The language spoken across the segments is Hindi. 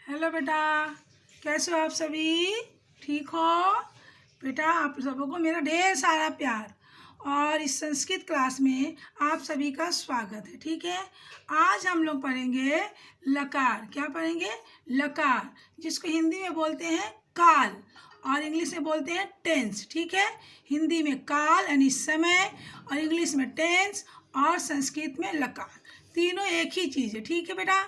हेलो बेटा, कैसे हो आप सभी? ठीक हो बेटा? आप सबों को मेरा ढेर सारा प्यार। और इस संस्कृत क्लास में आप सभी का स्वागत है। ठीक है, आज हम लोग पढ़ेंगे लकार। क्या पढ़ेंगे? लकार, जिसको हिंदी में बोलते हैं काल और इंग्लिश में बोलते हैं टेंस। ठीक है, हिंदी में काल यानी समय और इंग्लिश में टेंस और संस्कृत में लकार। तीनों एक ही चीज़ है। ठीक है बेटा,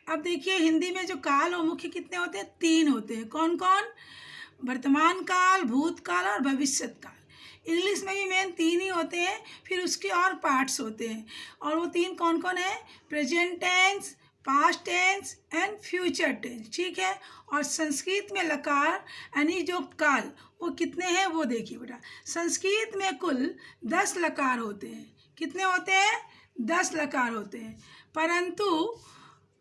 अब देखिए हिंदी में जो काल और मुख्य कितने होते हैं? 3 होते हैं। कौन कौन? वर्तमान काल, भूतकाल और भविष्यत काल। इंग्लिश में भी मेन 3 ही होते हैं, फिर उसके और पार्ट्स होते हैं। और वो 3 कौन कौन है? Present tense, past tense and future tense. ठीक है, और संस्कृत में लकार यानी जो काल, वो कितने हैं वो देखिए बेटा। संस्कृत में कुल 10 लकार होते हैं। कितने होते हैं? 10 लकार होते हैं, परंतु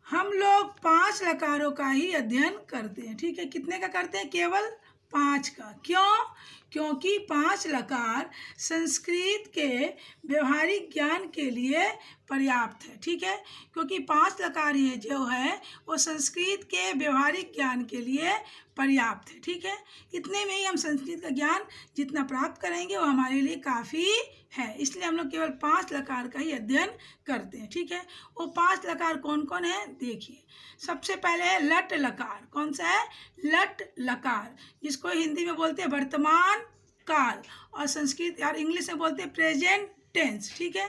हम लोग 5 लकारों का ही अध्ययन करते हैं। ठीक है, कितने का करते हैं? केवल 5 का। क्यों? क्योंकि 5 लकार संस्कृत के व्यवहारिक ज्ञान के लिए पर्याप्त है। ठीक है, क्योंकि 5 लकार ही जो है वो संस्कृत के व्यवहारिक ज्ञान के लिए पर्याप्त है। ठीक है, इतने में ही हम संस्कृत का ज्ञान जितना प्राप्त करेंगे वो हमारे लिए काफ़ी है। इसलिए हम लोग केवल 5 लकार का ही अध्ययन करते हैं। ठीक है, वो 5 लकार कौन कौन है देखिए। सबसे पहले है लट लकार। कौन सा है? लट लकार, जिसको हिंदी में बोलते हैं वर्तमान काल और संस्कृत और इंग्लिश में बोलते हैं प्रेजेंट टेंस। ठीक है,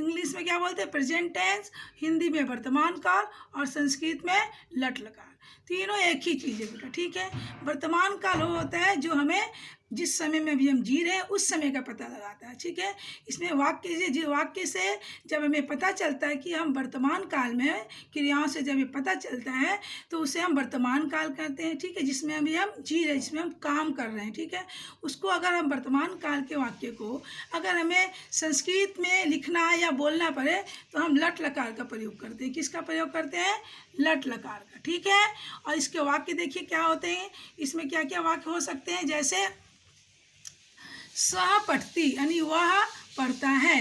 इंग्लिश में क्या बोलते हैं? प्रेजेंट टेंस, हिंदी में वर्तमान काल और संस्कृत में लट लकार। तीनों एक ही चीज़ है बेटा। ठीक है, वर्तमान काल वो होता है जो हमें जिस समय में भी हम जी रहे हैं उस समय का पता लगाता है। ठीक है, इसमें वाक्य से जब हमें पता चलता है कि हम वर्तमान काल में क्रियाओं से जब ये पता चलता है तो उसे हम वर्तमान काल कहते हैं। ठीक है, जिसमें अभी हम जी रहे हैं, जिसमें हम काम कर रहे हैं। ठीक है, उसको अगर हम वर्तमान काल के वाक्य को अगर हमें संस्कृत में लिखना या बोलना पड़े तो हम लट लकार का प्रयोग करते हैं। किसका प्रयोग करते हैं? लट लकार का। ठीक है, और इसके वाक्य देखिए क्या होते हैं। इसमें क्या क्या वाक्य हो सकते हैं? जैसे सह पठती यानी वह पढ़ता है,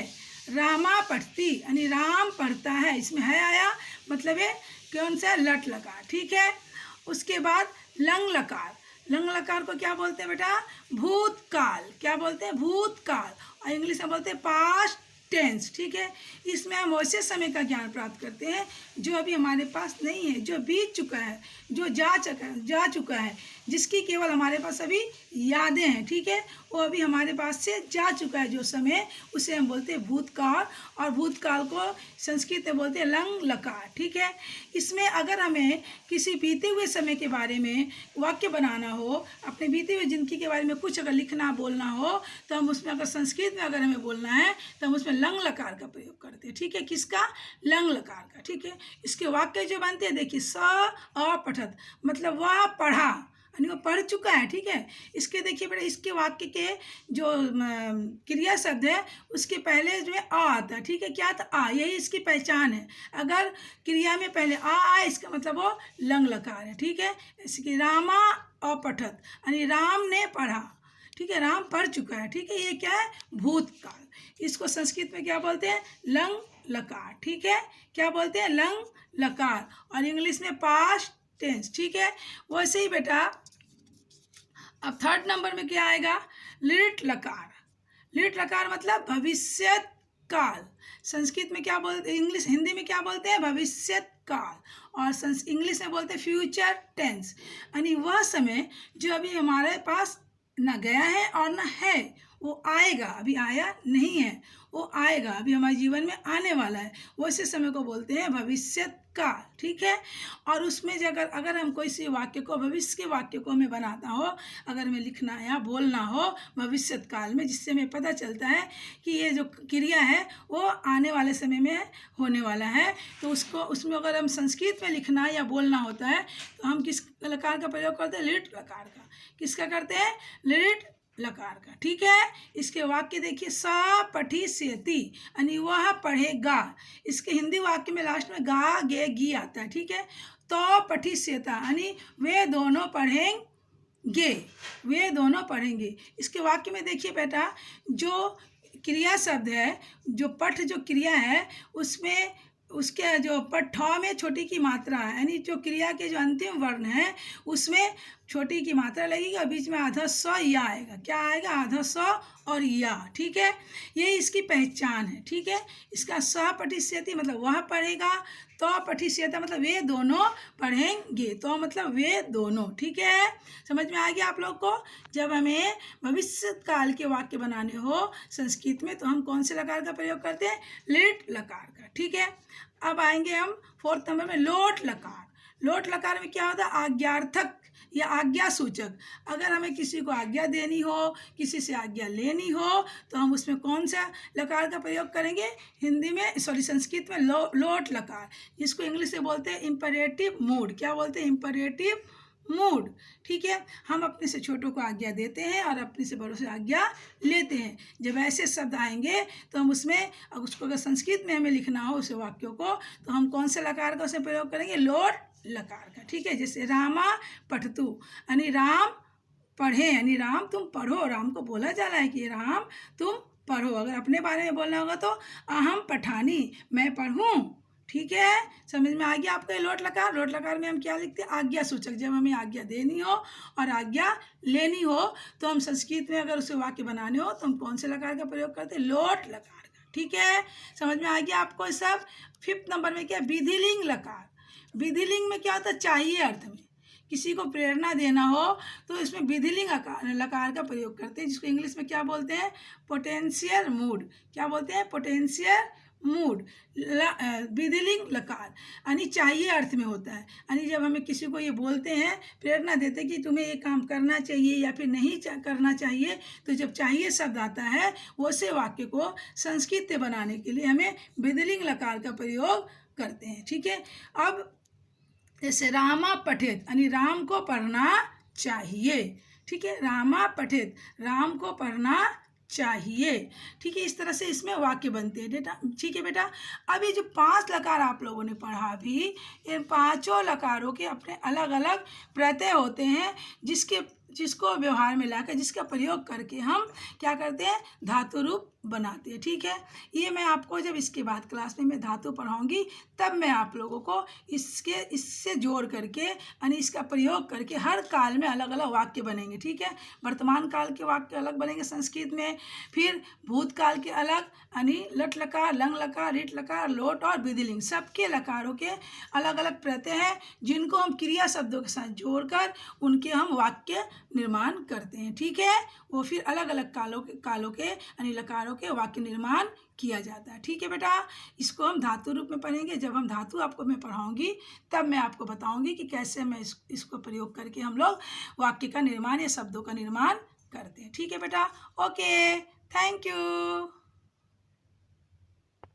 रामा पठती यानी राम पढ़ता है। इसमें है आया, मतलब है कौन सा? लट लकार। ठीक है, उसके बाद लंग लकार। लंग लकार को क्या बोलते हैं बेटा? भूतकाल। क्या बोलते हैं? भूतकाल, और इंग्लिश में बोलते हैं पास्ट टेंस। ठीक है, इसमें हम वैसे समय का ज्ञान प्राप्त करते हैं जो अभी हमारे पास नहीं है, जो बीत चुका है, जो जा चुका है, जिसकी केवल हमारे पास अभी यादें हैं। ठीक है, वो अभी हमारे पास से जा चुका है जो समय, उसे हम बोलते हैं भूतकाल, और भूतकाल को संस्कृत में बोलते हैं लंग लकार। ठीक है, इसमें अगर हमें किसी बीते हुए समय के बारे में वाक्य बनाना हो, अपने बीते हुए जिंदगी के बारे में कुछ अगर लिखना बोलना हो, तो हम उसमें अगर संस्कृत में अगर हमें बोलना है तो हम उसमें लंग लकार का प्रयोग करते हैं। ठीक है, किसका? लंग लकार का। ठीक है, इसके वाक्य जो बनते हैं देखिए, स अ पठत, मतलब वह पढ़ा यानी वो पढ़ चुका है। ठीक है, इसके देखिए बेटा, इसके वाक्य के जो क्रिया शब्द है उसके पहले जो है आ आता है। ठीक है, क्या था? आ, यही इसकी पहचान है। अगर क्रिया में पहले आ आए, इसका मतलब वो लंग लकार है। ठीक है, इसकी रामा अपठत यानी राम ने पढ़ा। ठीक है, राम पढ़ चुका है। ठीक है, ये क्या है? भूतकाल। इसको संस्कृत में क्या बोलते हैं? लंग लकार। ठीक है, क्या बोलते हैं? लंग लकार, और इंग्लिश में पास्ट टेंस। ठीक है, वैसे ही बेटा अब 3rd नंबर में क्या आएगा? लिट लकार। लिट लकार मतलब भविष्यत काल। संस्कृत में क्या बोलते, इंग्लिश हिंदी में क्या बोलते हैं? भविष्यत काल, और इंग्लिश में बोलते हैं फ्यूचर टेंस, यानी वह समय जो अभी हमारे पास न गया है और न है, वो आएगा। अभी आया नहीं है, वो आएगा, अभी हमारे जीवन में आने वाला है, वैसे समय को बोलते हैं भविष्यत काल। ठीक है, और उसमें अगर हम कोई सी वाक्य को, भविष्य के वाक्य को हमें बनाना हो, अगर हमें लिखना है या बोलना हो भविष्यत काल में, जिससे हमें पता चलता है कि ये जो क्रिया है वो आने वाले समय में होने वाला है, तो उसको उसमें अगर हम संस्कृत में लिखना या बोलना होता है तो हम किस लकार का प्रयोग करते हैं? लिट लकार का। किसका करते हैं? लिट लकार का। ठीक है, इसके वाक्य देखिए, सा पठिष्यति यानी वह पढ़ेगा। इसके हिंदी वाक्य में लास्ट में गा गे गी आता है। ठीक है, तो पठिष्यता यानी वे दोनों पढ़ेंगे, वे दोनों पढ़ेंगे। इसके वाक्य में देखिए बेटा, जो क्रिया शब्द है, जो पठ जो क्रिया है उसमें उसके जो ठ में छोटी की मात्रा है, यानी जो क्रिया के जो अंतिम वर्ण है उसमें छोटी की मात्रा लगेगी और बीच में आधा स या आएगा। क्या आएगा? आधा स और या। ठीक है, ये इसकी पहचान है। ठीक है, इसका स पठिष्यति मतलब वह पढ़ेगा, तो पठिष्यता मतलब वे दोनों पढ़ेंगे, तो मतलब वे दोनों। ठीक है, समझ में आ गया आप लोग को? जब हमें भविष्य काल के वाक्य बनाने हो संस्कृत में तो हम कौन से लकार का प्रयोग करते हैं? लिट लकार का। ठीक है, अब आएंगे हम 4th नंबर में लोट लकार। लोट लकार में क्या होता है? आज्ञार्थक या आज्ञा सूचक। अगर हमें किसी को आज्ञा देनी हो, किसी से आज्ञा लेनी हो, तो हम उसमें कौन सा लकार का प्रयोग करेंगे? हिंदी में संस्कृत में लोट लकार, जिसको इंग्लिश से बोलते हैं इम्परेटिव मूड। क्या बोलते हैं? Imperative mood. ठीक है, हम अपने से छोटों को आज्ञा देते हैं और अपने से बड़ों से आज्ञा लेते हैं। जब ऐसे शब्द आएंगे तो हम उसमें, उसको अगर संस्कृत में हमें लिखना हो उस वाक्यों को, तो हम कौन से लकार का उसमें प्रयोग करेंगे? लोट लकार का। ठीक है, जैसे रामा पठतु, यानी राम पढ़े, यानी राम तुम पढ़ो। राम को बोला जा रहा है कि राम तुम पढ़ो। अगर अपने बारे में बोलना होगा तो अहम पठानी, मैं पढ़ूँ। ठीक है, समझ में आ गया आपको ये लोट लकार? लोट लकार में हम क्या लिखते हैं? आज्ञा सूचक। जब हमें आज्ञा देनी हो और आज्ञा लेनी हो तो हम संस्कृत में अगर उसे वाक्य बनाने हो तो हम कौन से लकार का प्रयोग करते हैं? लोट लकार का। ठीक है, समझ में आ गया आपको सब? 5th नंबर में क्या? विधिलिंग लकार। विधिलिंग में क्या होता है? चाहिए अर्थ में किसी को प्रेरणा देना हो तो इसमें विधिलिंग लकार का प्रयोग करते हैं, जिसको इंग्लिश में क्या बोलते हैं? Potential mood. क्या बोलते हैं? Potential mood. विधिलिंग लकार यानी चाहिए अर्थ में होता है। यानी जब हमें किसी को ये बोलते हैं, प्रेरणा देते हैं कि तुम्हें ये काम करना चाहिए या फिर नहीं करना चाहिए, तो जब चाहिए शब्द आता है वैसे वाक्य को संस्कृत में बनाने के लिए हमें विधिलिंग लकार का प्रयोग करते हैं। ठीक है, अब जैसे रामा पठित, यानी राम को पढ़ना चाहिए। ठीक है, रामा पठित, राम को पढ़ना चाहिए। ठीक है, इस तरह से इसमें वाक्य बनते हैं बेटा। ठीक है बेटा, अभी जो 5 लकार आप लोगों ने पढ़ा भी, इन 5 लकारों के अपने अलग अलग प्रत्यय होते हैं, जिसको व्यवहार में लाकर, जिसका प्रयोग करके हम क्या करते हैं? धातु रूप बनाते हैं। ठीक है, ये मैं आपको जब इसके बाद क्लास में मैं धातु पढ़ाऊंगी तब मैं आप लोगों को इससे जोड़ करके यानी इसका प्रयोग करके हर काल में अलग अलग वाक्य बनेंगे। ठीक है, वर्तमान काल के वाक्य अलग बनेंगे संस्कृत में, फिर भूतकाल के अलग, यानी लट लकार, लंग लकार, रिट लकार, लोट और विधिलिंग, सबके लकारों के अलग अलग प्रत्यय हैं, जिनको हम क्रिया शब्दों के साथ जोड़कर उनके हम वाक्य निर्माण करते हैं। ठीक है, वो फिर अलग अलग कालों के यानी लकारों के वाक्य निर्माण किया जाता है। ठीक है बेटा, इसको हम धातु रूप में पढ़ेंगे। जब हम धातु आपको मैं पढ़ाऊंगी तब मैं आपको बताऊंगी कि कैसे मैं इसको प्रयोग करके हम लोग वाक्य का निर्माण या शब्दों का निर्माण करते हैं। ठीक है बेटा, ओके, थैंक यू।